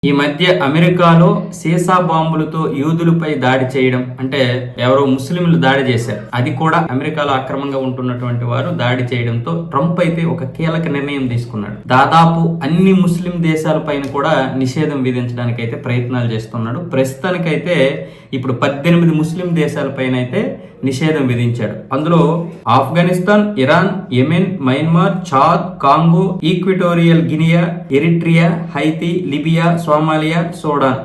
ఈ మధ్య అమెరికాలో సీసా బాంబులతో యూదులపై దాడి చేయడం అంటే ఎవరో ముస్లింలు దాడి చేశారు. అది కూడా అమెరికాలో అక్రమంగా ఉంటున్నటువంటి వారు దాడి చేయడంతో ట్రంప్ అయితే ఒక కీలక నిర్ణయం తీసుకున్నాడు. దాదాపు అన్ని ముస్లిం దేశాలపైన కూడా నిషేధం విధించడానికి అయితే ప్రయత్నాలు చేస్తున్నాడు. ప్రస్తుతానికైతే ఇప్పుడు 18 ముస్లిం దేశాలపైన అయితే నిషేధం విధించాడు. అందులో Afghanistan, Iran, Yemen, Myanmar, Chad, Congo, Equatorial Guinea, Eritrea, Haiti, Libya, Somalia, Sudan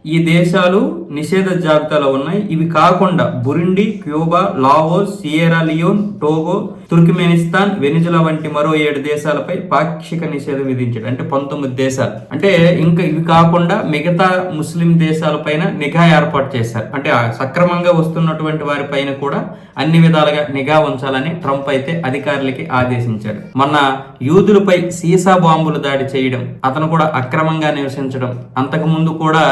ఈ దేశాలు నిషేధ జాబితాలో ఉన్నాయి. ఇవి కాకుండా Burundi, Cuba, Laos, Sierra Leone, Togo, Turkmenistan, Venezuela వంటి మరో 7 దేశాలపై పాక్షిక నిషేధం విధించాడు. అంటే 19 దేశాలు. అంటే ఇంకా ఇవి కాకుండా మిగతా ముస్లిం దేశాలపైన నిఘా ఏర్పాటు చేశారు. అంటే సక్రమంగా వస్తున్నటువంటి వారి పైన కూడా అన్ని విధాలుగా నిఘా ఉంచాలని ట్రంప్ అయితే అధికారులకి ఆదేశించాడు. మొన్న యూదులపై సీసా బాంబులు దాడి చేయడం, అతను కూడా అక్రమంగా నివసించడం, అంతకు ముందు కూడా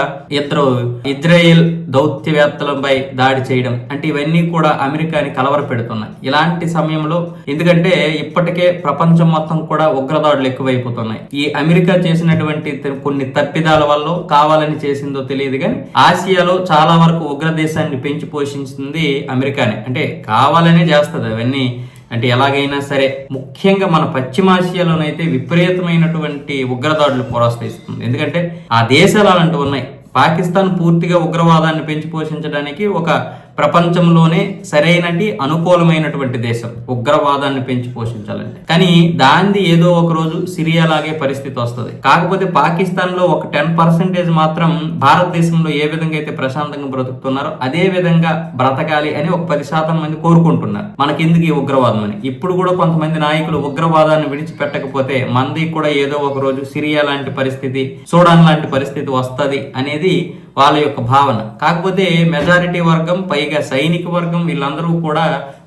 ఇజ్రాయెల్ దౌత్యవేత్తలపై దాడి చేయడం, అంటే ఇవన్నీ కూడా అమెరికాని కలవరపెడుతున్నాయి. ఇలాంటి సమయంలో ఎందుకంటే ఇప్పటికే ప్రపంచం మొత్తం కూడా ఉగ్రదాడులు ఎక్కువైపోతున్నాయి. ఈ అమెరికా చేసినటువంటి కొన్ని తప్పిదాల వల్ల కావాలని చేసిందో తెలియదు కానీ ఆసియాలో చాలా వరకు ఉగ్రదేశాన్ని పెంచి పోషించింది అమెరికానే. అంటే కావాలనే చేస్తుంది అవన్నీ. అంటే ఎలాగైనా సరే ముఖ్యంగా మన పశ్చిమాసియాలోనైతే విపరీతమైనటువంటి ఉగ్రదాడులు ప్రోత్సహిస్తుంది. ఎందుకంటే ఆ దేశాలు అలాంటివి ఉన్నాయి. పాకిస్తాన్ పూర్తిగా ఉగ్రవాదాన్ని పెంచి పోషించడానికి ఒక ప్రపంచంలోనే సరైనటి అనుకూలమైనటువంటి దేశం ఉగ్రవాదాన్ని పెంచి పోషించాలంటే. కానీ దాన్ని ఏదో ఒక రోజు సిరియా లాగే పరిస్థితి వస్తుంది. కాకపోతే పాకిస్తాన్ లో ఒక 10% మాత్రం భారతదేశంలో ఏ విధంగా అయితే ప్రశాంతంగా బ్రతుకుతున్నారో అదే విధంగా బ్రతకాలి అని ఒక 10% మంది కోరుకుంటున్నారు. మనకెందుకు ఈ ఉగ్రవాదం అని. ఇప్పుడు కూడా కొంతమంది నాయకులు ఉగ్రవాదాన్ని విడిచిపెట్టకపోతే మంది కూడా ఏదో ఒక రోజు సిరియా లాంటి పరిస్థితి, సూడాన్ లాంటి పరిస్థితి వస్తుంది అనేది వాళ్ళ యొక్క భావన. కాకపోతే మెజారిటీ వర్గం, పైగా సైనిక వర్గం వీళ్ళందరూ కూడా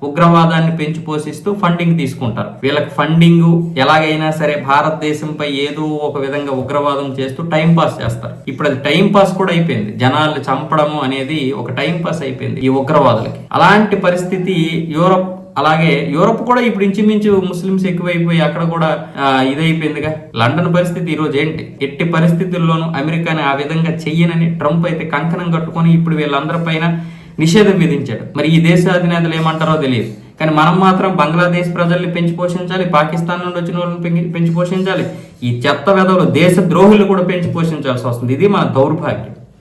ఉగ్రవాదాన్ని పెంచి పోషిస్తూ ఫండింగ్ తీసుకుంటారు. వీళ్ళకి ఫండింగ్ ఎలాగైనా సరే భారతదేశంపై ఏదో ఒక విధంగా ఉగ్రవాదం చేస్తూ టైం పాస్ చేస్తారు. ఇప్పుడు అది టైం పాస్ కూడా అయిపోయింది. జనాల్ని చంపడము అనేది ఒక టైం పాస్ అయిపోయింది ఈ ఉగ్రవాదులకి. అలాంటి పరిస్థితి యూరప్ కూడా ఇప్పుడు ఇంచుమించు ముస్లిమ్స్ ఎక్కువైపోయి అక్కడ కూడా ఇదైపోయిందిగా. లండన్ పరిస్థితి ఈ రోజు ఏంటి? ఎట్టి పరిస్థితుల్లోనూ అమెరికాని ఆ విధంగా చెయ్యనని ట్రంప్ అయితే కంకణం కట్టుకొని ఇప్పుడు వీళ్ళందరిపైన నిషేధం విధించాడు. మరి ఈ దేశ అధినేతలు ఏమంటారో తెలియదు. కానీ మనం మాత్రం బంగ్లాదేశ్ ప్రజల్ని పెంచి పోషించాలి, పాకిస్తాన్ నుండి వచ్చిన వాళ్ళని పెంచి పోషించాలి, ఈ చెత్త వెధవలు దేశ ద్రోహులు కూడా పెంచి పోషించాల్సి వస్తుంది. ఇది మన దౌర్భాగ్యం.